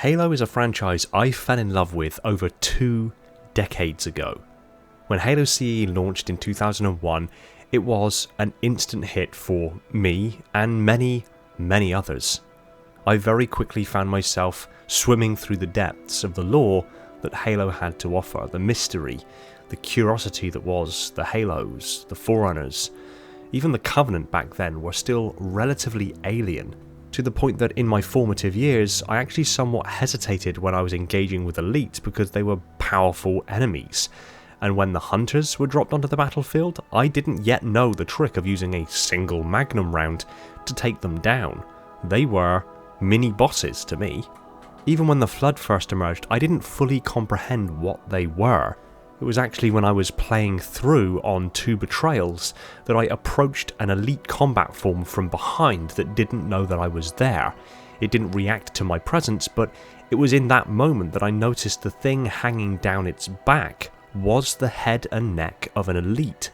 Halo is a franchise I fell in love with over 2 decades ago. When Halo CE launched in 2001, it was an instant hit for me and many, many others. I very quickly found myself swimming through the depths of the lore that Halo had to offer, the mystery, the curiosity that was the Halos, the Forerunners. Even the Covenant back then were still relatively alien, to the point that in my formative years I actually somewhat hesitated when I was engaging with Elite because they were powerful enemies. And when the Hunters were dropped onto the battlefield, I didn't yet know the trick of using a single Magnum round to take them down. They were mini-bosses to me. Even when the Flood first emerged, I didn't fully comprehend what they were. It was actually when I was playing through on 2 Betrayals that I approached an Elite combat form from behind that didn't know that I was there. It didn't react to my presence, but it was in that moment that I noticed the thing hanging down its back was the head and neck of an Elite.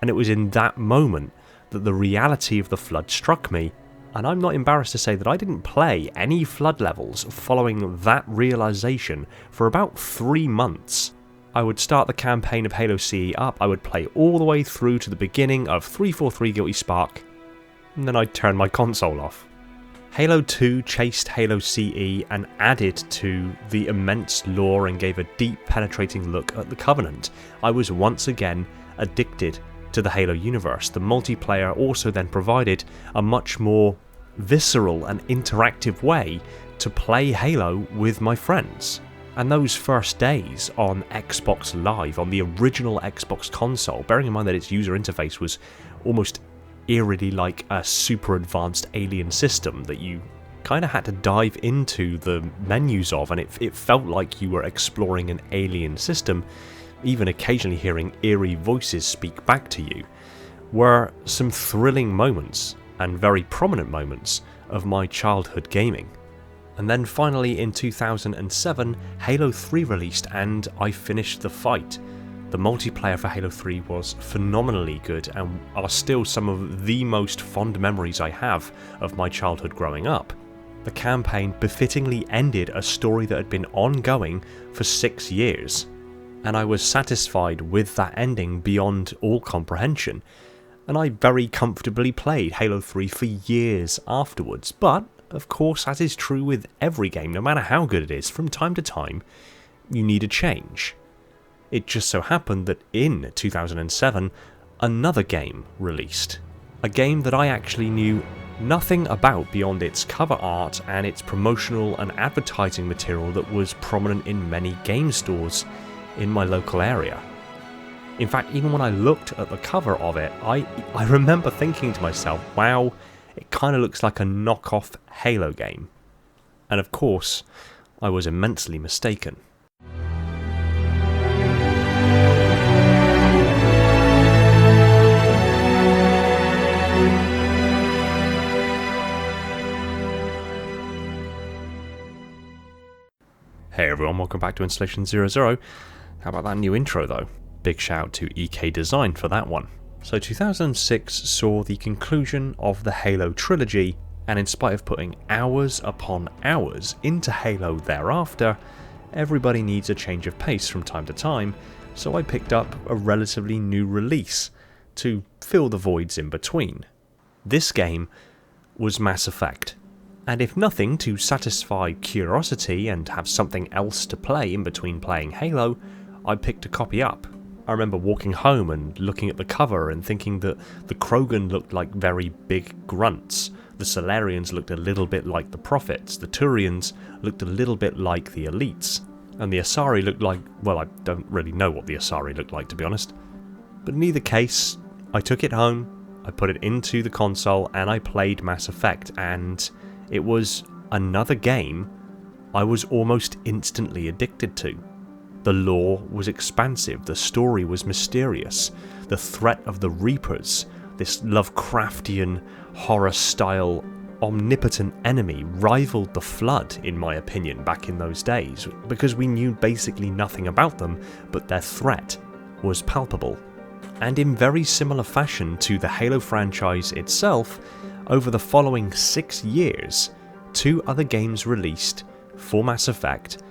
And it was in that moment that the reality of the Flood struck me, and I'm not embarrassed to say that I didn't play any Flood levels following that realization for about 3 months. I would start the campaign of Halo CE up, I would play all the way through to the beginning of 343 Guilty Spark, and then I'd turn my console off. Halo 2 chased Halo CE and added to the immense lore and gave a deep penetrating look at the Covenant. I was once again addicted to the Halo universe. The multiplayer also then provided a much more visceral and interactive way to play Halo with my friends. And those first days on Xbox Live, on the original Xbox console, bearing in mind that its user interface was almost eerily like a super advanced alien system that you kind of had to dive into the menus of, and it felt like you were exploring an alien system, even occasionally hearing eerie voices speak back to you, were some thrilling moments and very prominent moments of my childhood gaming. And then finally in 2007, Halo 3 released and I finished the fight. The multiplayer for Halo 3 was phenomenally good and are still some of the most fond memories I have of my childhood growing up. The campaign befittingly ended a story that had been ongoing for 6 years, and I was satisfied with that ending beyond all comprehension, and I very comfortably played Halo 3 for years afterwards. But of course, as is true with every game, no matter how good it is, from time to time, you need a change. It just so happened that in 2007, another game released. A game that I actually knew nothing about beyond its cover art and its promotional and advertising material that was prominent in many game stores in my local area. In fact, even when I looked at the cover of it, I remember thinking to myself, wow, it kind of looks like a knockoff Halo game. And of course, I was immensely mistaken. Hey everyone, welcome back to Installation 00. How about that new intro though? Big shout out to EK Design for that one. So 2006 saw the conclusion of the Halo trilogy, and in spite of putting hours upon hours into Halo thereafter, everybody needs a change of pace from time to time, so I picked up a relatively new release to fill the voids in between. This game was Mass Effect, and if nothing to satisfy curiosity and have something else to play in between playing Halo, I picked a copy up. I remember walking home and looking at the cover and thinking that the Krogan looked like very big grunts, the Salarians looked a little bit like the Prophets, the Turians looked a little bit like the Elites, and the Asari looked like, well, I don't really know what the Asari looked like to be honest. But in either case, I took it home, I put it into the console and I played Mass Effect, and it was another game I was almost instantly addicted to. The lore was expansive, the story was mysterious, the threat of the Reapers, this Lovecraftian horror-style omnipotent enemy, rivaled the Flood in my opinion back in those days, because we knew basically nothing about them, but their threat was palpable. And in very similar fashion to the Halo franchise itself, over the following 6 years, 2 other games released for Mass Effect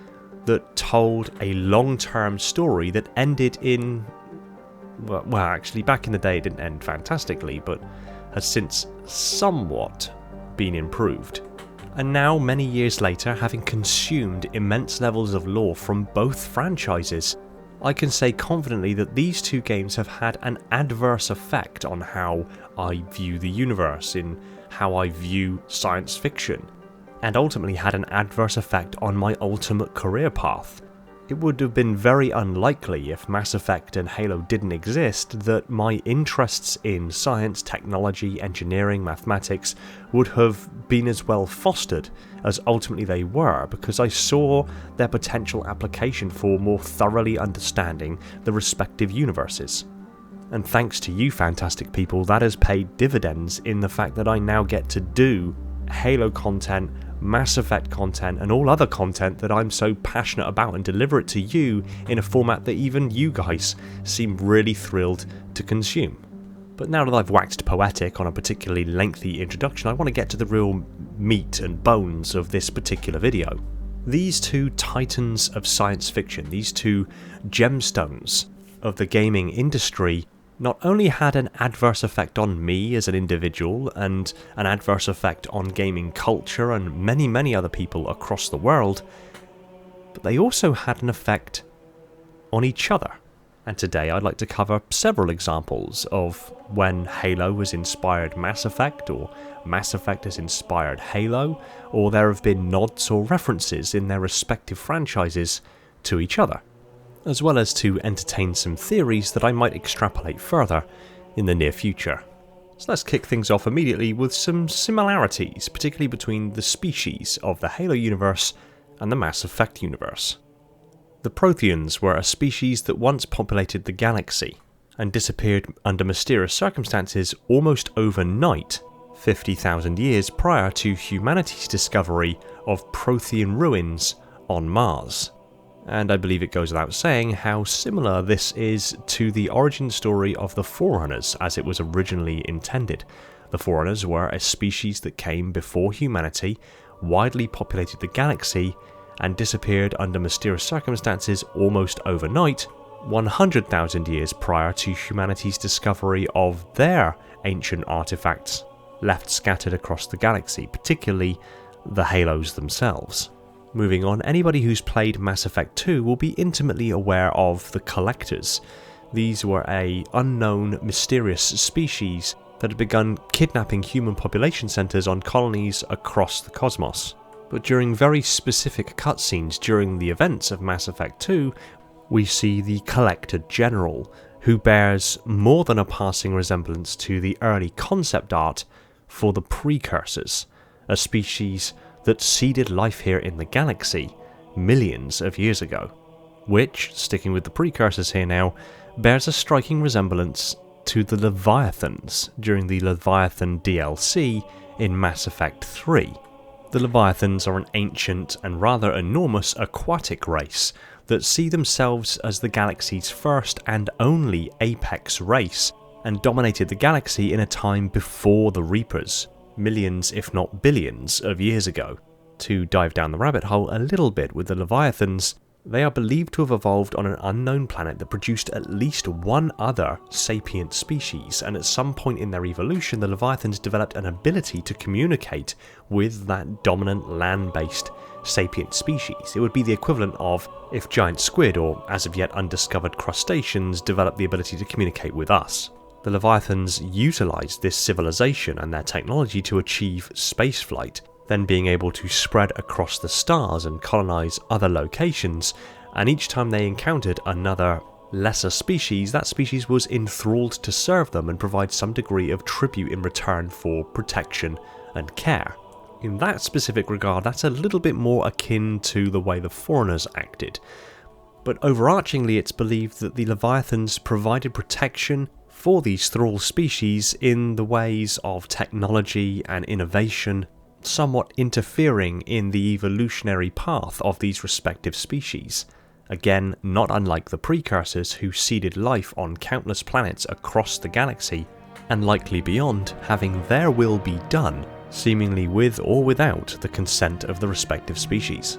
that told a long-term story that ended in... Well, actually, back in the day it didn't end fantastically, but has since somewhat been improved. And now, many years later, having consumed immense levels of lore from both franchises, I can say confidently that these two games have had an adverse effect on how I view the universe, in how I view science fiction, and ultimately had an adverse effect on my ultimate career path. It would have been very unlikely if Mass Effect and Halo didn't exist that my interests in science, technology, engineering, mathematics would have been as well fostered as ultimately they were, because I saw their potential application for more thoroughly understanding the respective universes. And thanks to you fantastic people, that has paid dividends in the fact that I now get to do Halo content, Mass Effect content, and all other content that I'm so passionate about, and deliver it to you in a format that even you guys seem really thrilled to consume. But now that I've waxed poetic on a particularly lengthy introduction, I want to get to the real meat and bones of this particular video. These two titans of science fiction, these two gemstones of the gaming industry, not only had an adverse effect on me as an individual, and an adverse effect on gaming culture and many other people across the world, but they also had an effect on each other. And today I'd like to cover several examples of when Halo has inspired Mass Effect, or Mass Effect has inspired Halo, or there have been nods or references in their respective franchises to each other, as well as to entertain some theories that I might extrapolate further in the near future. So let's kick things off immediately with some similarities, particularly between the species of the Halo universe and the Mass Effect universe. The Protheans were a species that once populated the galaxy, and disappeared under mysterious circumstances almost overnight, 50,000 years prior to humanity's discovery of Prothean ruins on Mars. And I believe it goes without saying how similar this is to the origin story of the Forerunners as it was originally intended. The Forerunners were a species that came before humanity, widely populated the galaxy, and disappeared under mysterious circumstances almost overnight, 100,000 years prior to humanity's discovery of their ancient artifacts left scattered across the galaxy, particularly the Halos themselves. Moving on, anybody who's played Mass Effect 2 will be intimately aware of the Collectors. These were an unknown, mysterious species that had begun kidnapping human population centres on colonies across the cosmos. But during very specific cutscenes during the events of Mass Effect 2, we see the Collector General, who bears more than a passing resemblance to the early concept art for the Precursors, a species that seeded life here in the galaxy millions of years ago, which, sticking with the Precursors here now, bears a striking resemblance to the Leviathans during the Leviathan DLC in Mass Effect 3. The Leviathans are an ancient and rather enormous aquatic race that see themselves as the galaxy's first and only apex race, and dominated the galaxy in a time before the Reapers, millions if not billions of years ago. To dive down the rabbit hole a little bit with the Leviathans, they are believed to have evolved on an unknown planet that produced at least one other sapient species, and at some point in their evolution the Leviathans developed an ability to communicate with that dominant land-based sapient species. It would be the equivalent of if giant squid, or as of yet undiscovered crustaceans, developed the ability to communicate with us. The Leviathans utilised this civilization and their technology to achieve spaceflight, then being able to spread across the stars and colonise other locations, and each time they encountered another lesser species, that species was enthralled to serve them and provide some degree of tribute in return for protection and care. In that specific regard, that's a little bit more akin to the way the Foreigners acted. But overarchingly, it's believed that the Leviathans provided protection for these thrall species in the ways of technology and innovation, somewhat interfering in the evolutionary path of these respective species. Again, not unlike the Precursors, who seeded life on countless planets across the galaxy, and likely beyond, having their will be done, seemingly with or without the consent of the respective species.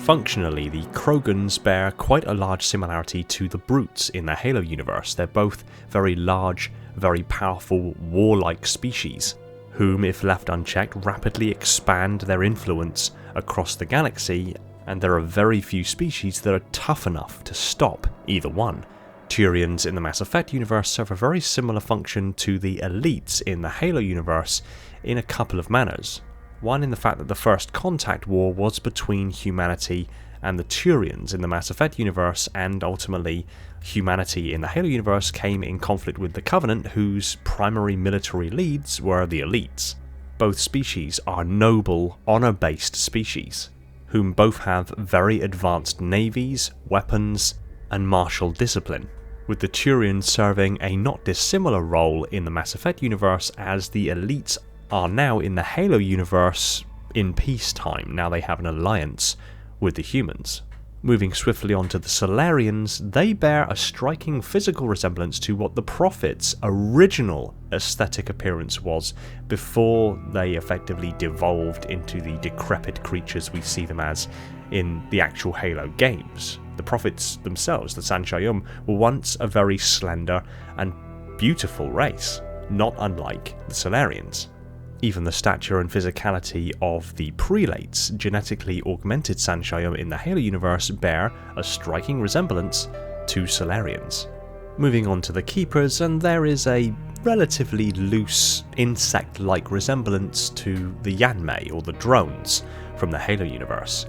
Functionally, the Krogans bear quite a large similarity to the Brutes in the Halo universe. They're both very large, very powerful, warlike species, whom, if left unchecked, rapidly expand their influence across the galaxy, and there are very few species that are tough enough to stop either one. Turians in the Mass Effect universe serve a very similar function to the Elites in the Halo universe in a couple of manners. One in the fact that the first contact war was between humanity and the Turians in the Mass Effect universe, and ultimately humanity in the Halo universe came in conflict with the Covenant, whose primary military leads were the Elites. Both species are noble, honor-based species, whom both have very advanced navies, weapons, and martial discipline, with the Turians serving a not dissimilar role in the Mass Effect universe as the Elites are now in the Halo universe in peacetime. Now they have an alliance with the humans. Moving swiftly on to the Salarians, they bear a striking physical resemblance to what the Prophets' original aesthetic appearance was before they effectively devolved into the decrepit creatures we see them as in the actual Halo games. The Prophets themselves, the Sanshaiyum, were once a very slender and beautiful race, not unlike the Salarians. Even the stature and physicality of the Prelates, genetically augmented Sanshaiyum in the Halo universe, bear a striking resemblance to Salarians. Moving on to the Keepers, and there is a relatively loose insect-like resemblance to the Yanmei, or the drones, from the Halo universe.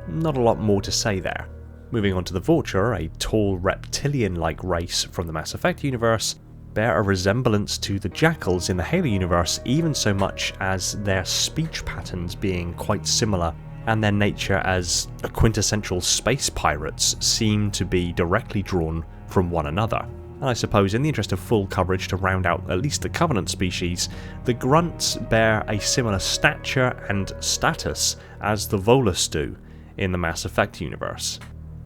Not a lot more to say there. Moving on to the Vulture, a tall reptilian-like race from the Mass Effect universe, bear a resemblance to the Jackals in the Halo universe, even so much as their speech patterns being quite similar, and their nature as quintessential space pirates seem to be directly drawn from one another. And I suppose in the interest of full coverage to round out at least the Covenant species, the Grunts bear a similar stature and status as the Volus do in the Mass Effect universe.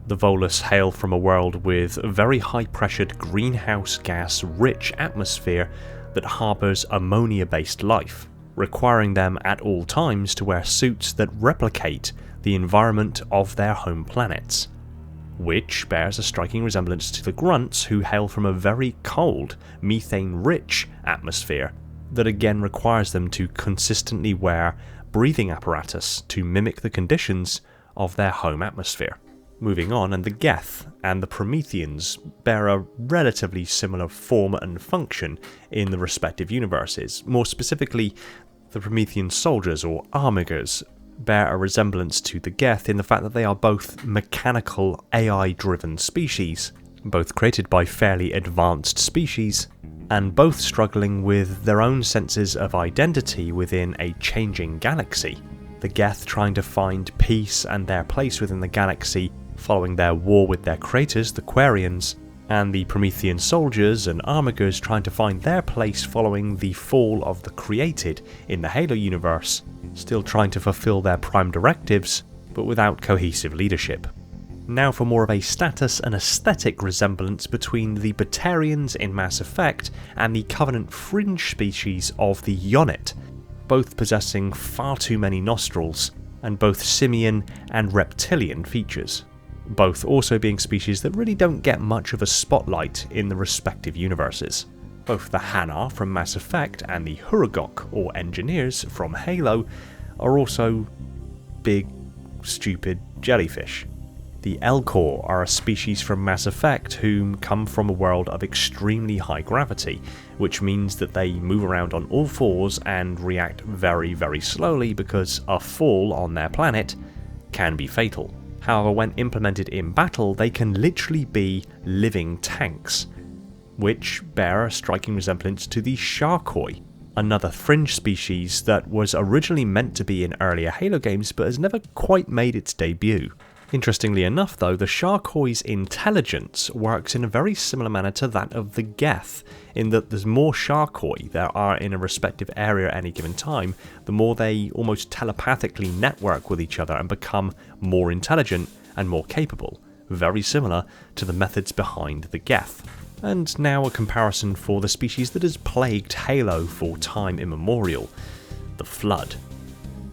The Volus hail from a world with a very high-pressured greenhouse gas-rich atmosphere that harbours ammonia-based life, requiring them at all times to wear suits that replicate the environment of their home planets, which bears a striking resemblance to the Grunts, who hail from a very cold, methane-rich atmosphere that again requires them to consistently wear breathing apparatus to mimic the conditions of their home atmosphere. Moving on, and the Geth and the Prometheans bear a relatively similar form and function in the respective universes. More specifically, the Promethean soldiers, or Armigers, bear a resemblance to the Geth in the fact that they are both mechanical, AI-driven species, both created by fairly advanced species, and both struggling with their own senses of identity within a changing galaxy. The Geth trying to find peace and their place within the galaxy following their war with their creators, the Quarians, and the Promethean soldiers and Armigers trying to find their place following the fall of the created in the Halo universe, still trying to fulfill their prime directives, but without cohesive leadership. Now for more of a status and aesthetic resemblance between the Batarians in Mass Effect and the Covenant fringe species of the Yonit, both possessing far too many nostrils, and both simian and reptilian features, both also being species that really don't get much of a spotlight in the respective universes. Both the Hanar from Mass Effect and the Hurugok, or Engineers, from Halo, are also big, stupid jellyfish. The Elcor are a species from Mass Effect whom come from a world of extremely high gravity, which means that they move around on all fours and react very, very slowly because a fall on their planet can be fatal. However, when implemented in battle, they can literally be living tanks, which bear a striking resemblance to the Sharkoi, another fringe species that was originally meant to be in earlier Halo games but has never quite made its debut. Interestingly enough though, the Sharkoi's intelligence works in a very similar manner to that of the Geth, in that there's more Sharkoi there are in a respective area at any given time, the more they almost telepathically network with each other and become more intelligent and more capable, very similar to the methods behind the Geth. And now a comparison for the species that has plagued Halo for time immemorial, the Flood.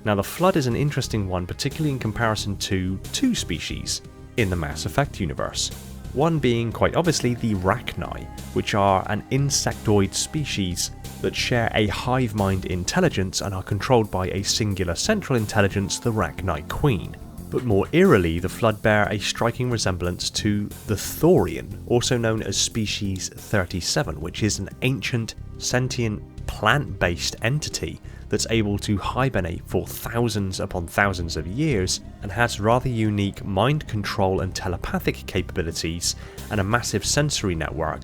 Now the Flood is an interesting one, particularly in comparison to two species in the Mass Effect universe. One being quite obviously the Rachni, which are an insectoid species that share a hive mind intelligence and are controlled by a singular central intelligence, the Rachni Queen. But more eerily, the Flood bear a striking resemblance to the Thorian, also known as Species 37, which is an ancient, sentient, plant-based entity that's able to hibernate for thousands upon thousands of years and has rather unique mind control and telepathic capabilities and a massive sensory network,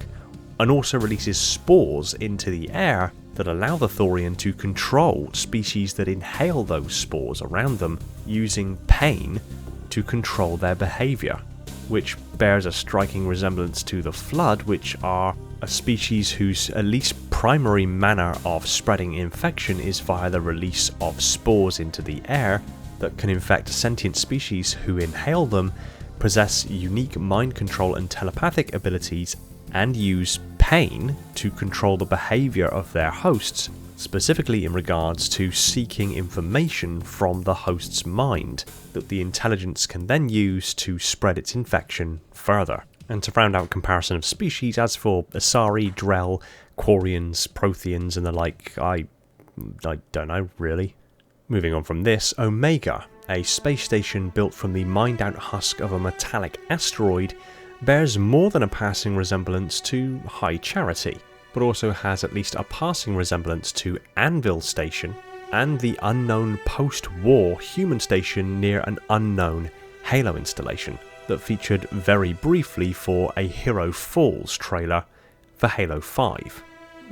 and also releases spores into the air that allow the Thorian to control species that inhale those spores around them, using pain to control their behaviour, which bears a striking resemblance to the Flood, which are a species whose at least primary manner of spreading infection is via the release of spores into the air that can infect sentient species who inhale them, possess unique mind control and telepathic abilities, and use pain to control the behaviour of their hosts, specifically in regards to seeking information from the host's mind that the intelligence can then use to spread its infection further. And to round out comparison of species, as for Asari, Drell, Quarians, Protheans and the like, I don't know really. Moving on from this, Omega, a space station built from the mined-out husk of a metallic asteroid, bears more than a passing resemblance to High Charity, but also has at least a passing resemblance to Anvil Station and the unknown post-war human station near an unknown Halo installation that featured very briefly for a Hero Falls trailer for Halo 5.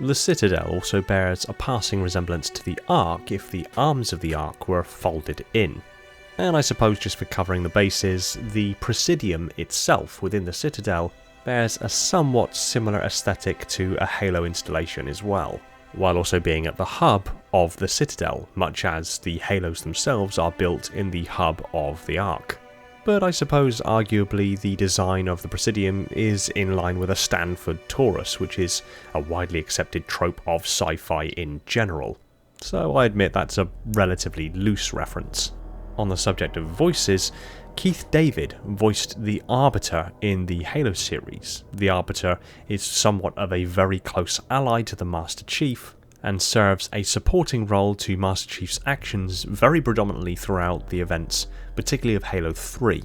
The Citadel also bears a passing resemblance to the Ark if the arms of the Ark were folded in. And I suppose just for covering the bases, the Presidium itself within the Citadel bears a somewhat similar aesthetic to a Halo installation as well, while also being at the hub of the Citadel, much as the Halos themselves are built in the hub of the Ark. But I suppose arguably the design of the Presidium is in line with a Stanford Taurus, which is a widely accepted trope of sci-fi in general. So I admit that's a relatively loose reference. On the subject of voices, Keith David voiced the Arbiter in the Halo series. The Arbiter is somewhat of a very close ally to the Master Chief, and serves a supporting role to Master Chief's actions very predominantly throughout the events, particularly of Halo 3.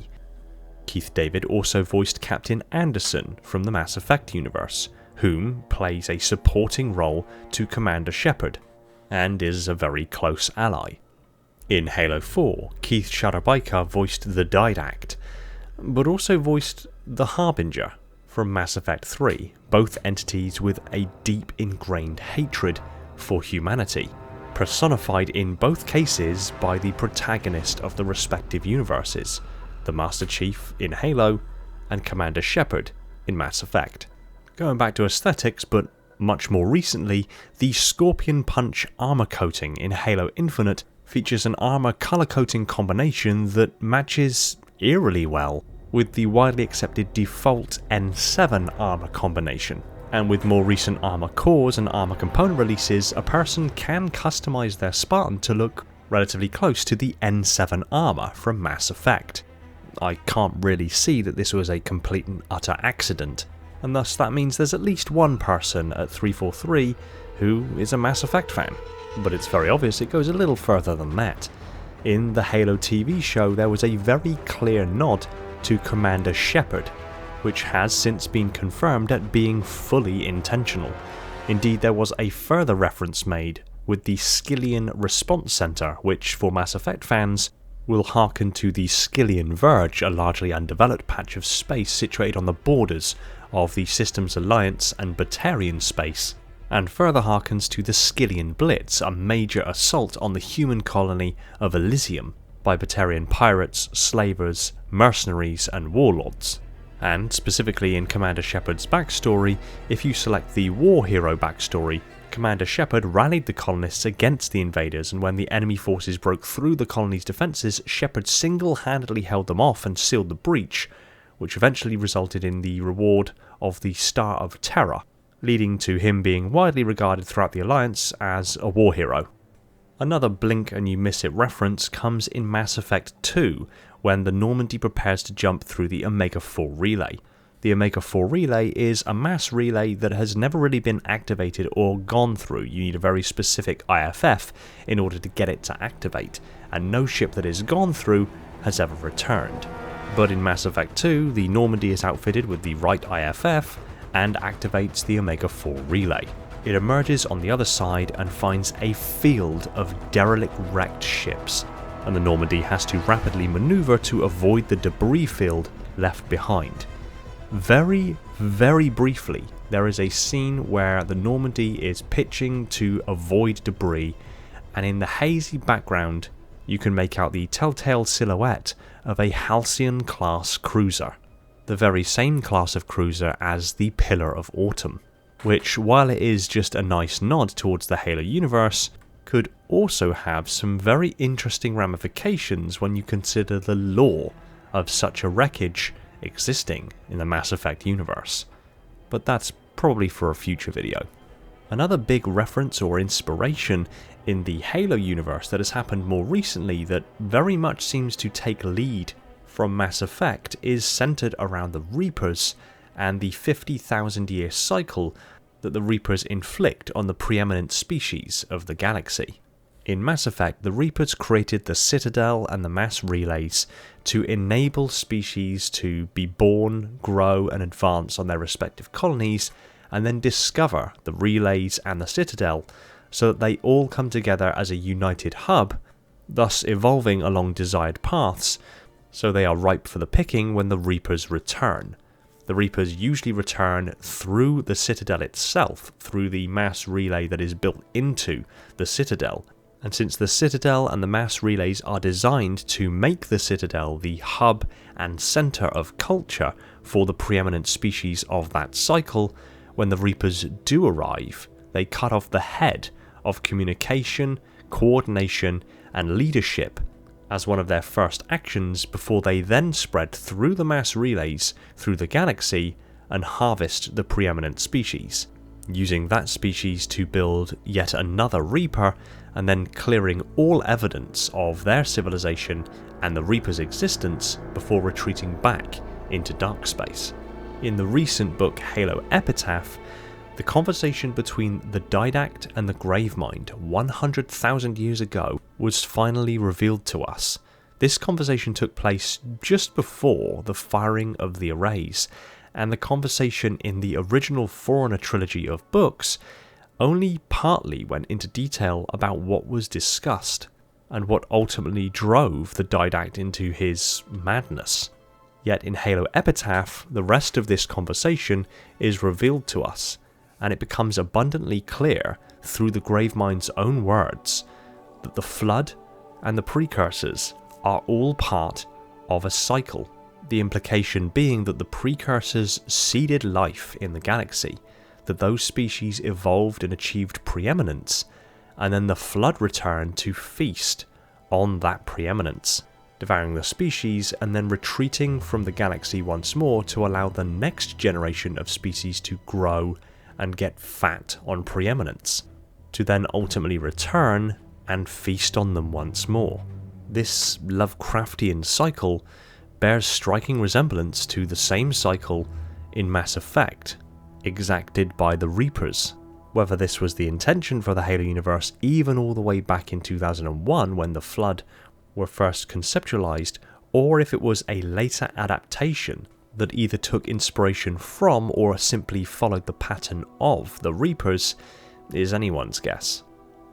Keith David also voiced Captain Anderson from the Mass Effect universe, whom plays a supporting role to Commander Shepard, and is a very close ally. In Halo 4, Keith Shadowbiker voiced the Didact, but also voiced the Harbinger from Mass Effect 3, both entities with a deep ingrained hatred for humanity, personified in both cases by the protagonist of the respective universes, the Master Chief in Halo and Commander Shepard in Mass Effect. Going back to aesthetics, but much more recently, the Scorpion Punch armor coating in Halo Infinite features an armor color coding combination that matches eerily well with the widely accepted default N7 armor combination. And with more recent armor cores and armor component releases, a person can customize their Spartan to look relatively close to the N7 armor from Mass Effect. I can't really see that this was a complete and utter accident, and thus that means there's at least one person at 343 who is a Mass Effect fan. But it's very obvious it goes a little further than that. In the Halo TV show, there was a very clear nod to Commander Shepard, which has since been confirmed at being fully intentional. Indeed, there was a further reference made with the Skyllian Response Center, which, for Mass Effect fans, will hearken to the Skyllian Verge, a largely undeveloped patch of space situated on the borders of the Systems Alliance and Batarian space, and further harkens to the Skyllian Blitz, a major assault on the human colony of Elysium by Batarian pirates, slavers, mercenaries, and warlords. And specifically in Commander Shepard's backstory, if you select the War Hero backstory, Commander Shepard rallied the colonists against the invaders, and when the enemy forces broke through the colony's defences, Shepard single-handedly held them off and sealed the breach, which eventually resulted in the reward of the Star of Terror, leading to him being widely regarded throughout the Alliance as a war hero. Another blink and you miss it reference comes in Mass Effect 2, when the Normandy prepares to jump through the Omega-4 relay. The Omega-4 relay is a mass relay that has never really been activated or gone through. You need a very specific IFF in order to get it to activate, and no ship that is gone through has ever returned. But in Mass Effect 2, the Normandy is outfitted with the right IFF and activates the Omega-4 relay. It emerges on the other side and finds a field of derelict wrecked ships, and the Normandy has to rapidly maneuver to avoid the debris field left behind. Very, very briefly, there is a scene where the Normandy is pitching to avoid debris, and in the hazy background you can make out the telltale silhouette of a Halcyon-class cruiser, the very same class of cruiser as the Pillar of Autumn, which, while it is just a nice nod towards the Halo universe, could also have some very interesting ramifications when you consider the lore of such a wreckage existing in the Mass Effect universe. But that's probably for a future video. Another big reference or inspiration in the Halo universe that has happened more recently that very much seems to take lead from Mass Effect is centered around the Reapers and the 50,000 year cycle that the Reapers inflict on the preeminent species of the galaxy. In Mass Effect, the Reapers created the Citadel and the mass relays to enable species to be born, grow and advance on their respective colonies, and then discover the relays and the Citadel so that they all come together as a united hub, thus evolving along desired paths, so they are ripe for the picking when the Reapers return. The Reapers usually return through the Citadel itself, through the mass relay that is built into the Citadel. And since the Citadel and the mass relays are designed to make the Citadel the hub and centre of culture for the preeminent species of that cycle, when the Reapers do arrive, they cut off the head of communication, coordination and leadership as one of their first actions before they then spread through the mass relays through the galaxy and harvest the preeminent species, using that species to build yet another Reaper and then clearing all evidence of their civilization and the Reaper's existence before retreating back into dark space. In the recent book Halo Epitaph, the conversation between the Didact and the Gravemind 100,000 years ago was finally revealed to us. This conversation took place just before the firing of the arrays, and the conversation in the original Forerunner trilogy of books only partly went into detail about what was discussed, and what ultimately drove the Didact into his madness. Yet in Halo Epitaph, the rest of this conversation is revealed to us, and it becomes abundantly clear through the Gravemind's own words that the Flood and the Precursors are all part of a cycle. The implication being that the Precursors seeded life in the galaxy, that those species evolved and achieved preeminence, and then the Flood returned to feast on that preeminence, devouring the species and then retreating from the galaxy once more to allow the next generation of species to grow and get fat on preeminence, to then ultimately return and feast on them once more. This Lovecraftian cycle bears striking resemblance to the same cycle in Mass Effect, exacted by the Reapers. Whether this was the intention for the Halo universe even all the way back in 2001 when the Flood were first conceptualized, or if it was a later adaptation that either took inspiration from or simply followed the pattern of the Reapers, is anyone's guess.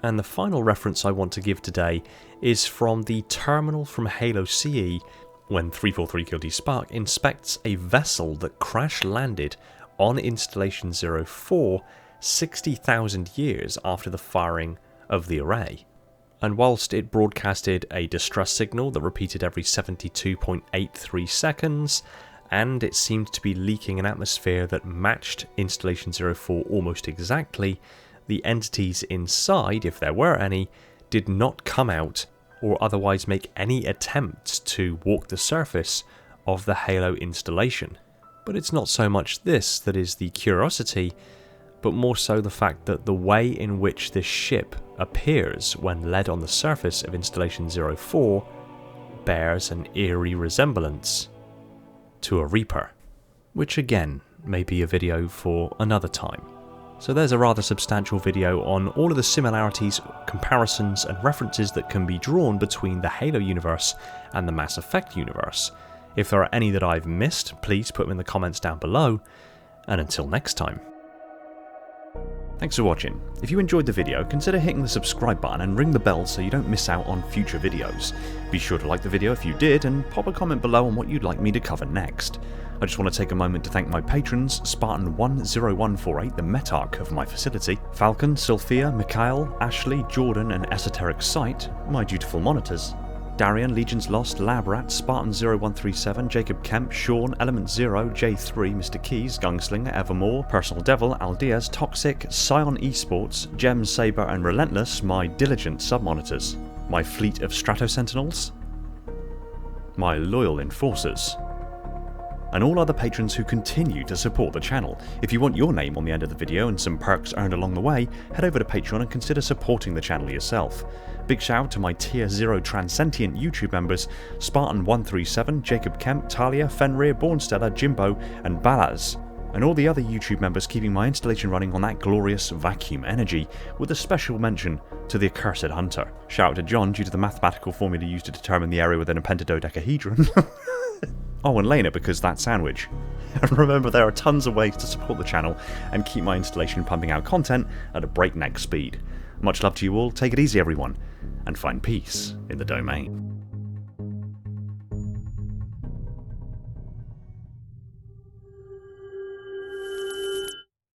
And the final reference I want to give today is from the terminal from Halo CE when 343 Guilty Spark inspects a vessel that crash-landed on Installation 04 60,000 years after the firing of the array. And whilst it broadcasted a distress signal that repeated every 72.83 seconds, and it seemed to be leaking an atmosphere that matched Installation 04 almost exactly, the entities inside, if there were any, did not come out or otherwise make any attempts to walk the surface of the Halo installation. But it's not so much this that is the curiosity, but more so the fact that the way in which this ship appears when led on the surface of Installation 04 bears an eerie resemblance to a Reaper, which again may be a video for another time. So there's a rather substantial video on all of the similarities, comparisons and references that can be drawn between the Halo universe and the Mass Effect universe. If there are any that I've missed, please put them in the comments down below, and until next time. Thanks for watching. If you enjoyed the video, consider hitting the subscribe button and ring the bell so you don't miss out on future videos. Be sure to like the video if you did, and pop a comment below on what you'd like me to cover next. I just want to take a moment to thank my patrons, Spartan10148, the Metarch of my facility, Falcon, Sylphia, Mikhail, Ashley, Jordan and Esoteric Sight, my dutiful monitors, Darian, Legions Lost, Labrat, Spartan0137, Jacob Kemp, Sean, Element Zero, J3, Mr. Keys, Gunslinger, Evermore, Personal Devil, Aldiaz, Toxic, Scion Esports, Gem, Saber and Relentless, my diligent sub-monitors, my fleet of Strato Sentinels, my loyal enforcers, and all other patrons who continue to support the channel. If you want your name on the end of the video and some perks earned along the way, head over to Patreon and consider supporting the channel yourself. Big shout out to my Tier 0 Transcendent YouTube members, Spartan137, Jacob Kemp, Talia, Fenrir, Bornstella, Jimbo and Balaz, and all the other YouTube members keeping my installation running on that glorious vacuum energy, with a special mention to the Accursed Hunter. Shout out to John due to the mathematical formula used to determine the area within a pentadodecahedron. Oh, and Lena because that sandwich. And remember, there are tons of ways to support the channel and keep my installation pumping out content at a breakneck speed. Much love to you all, take it easy everyone, and find peace in the domain.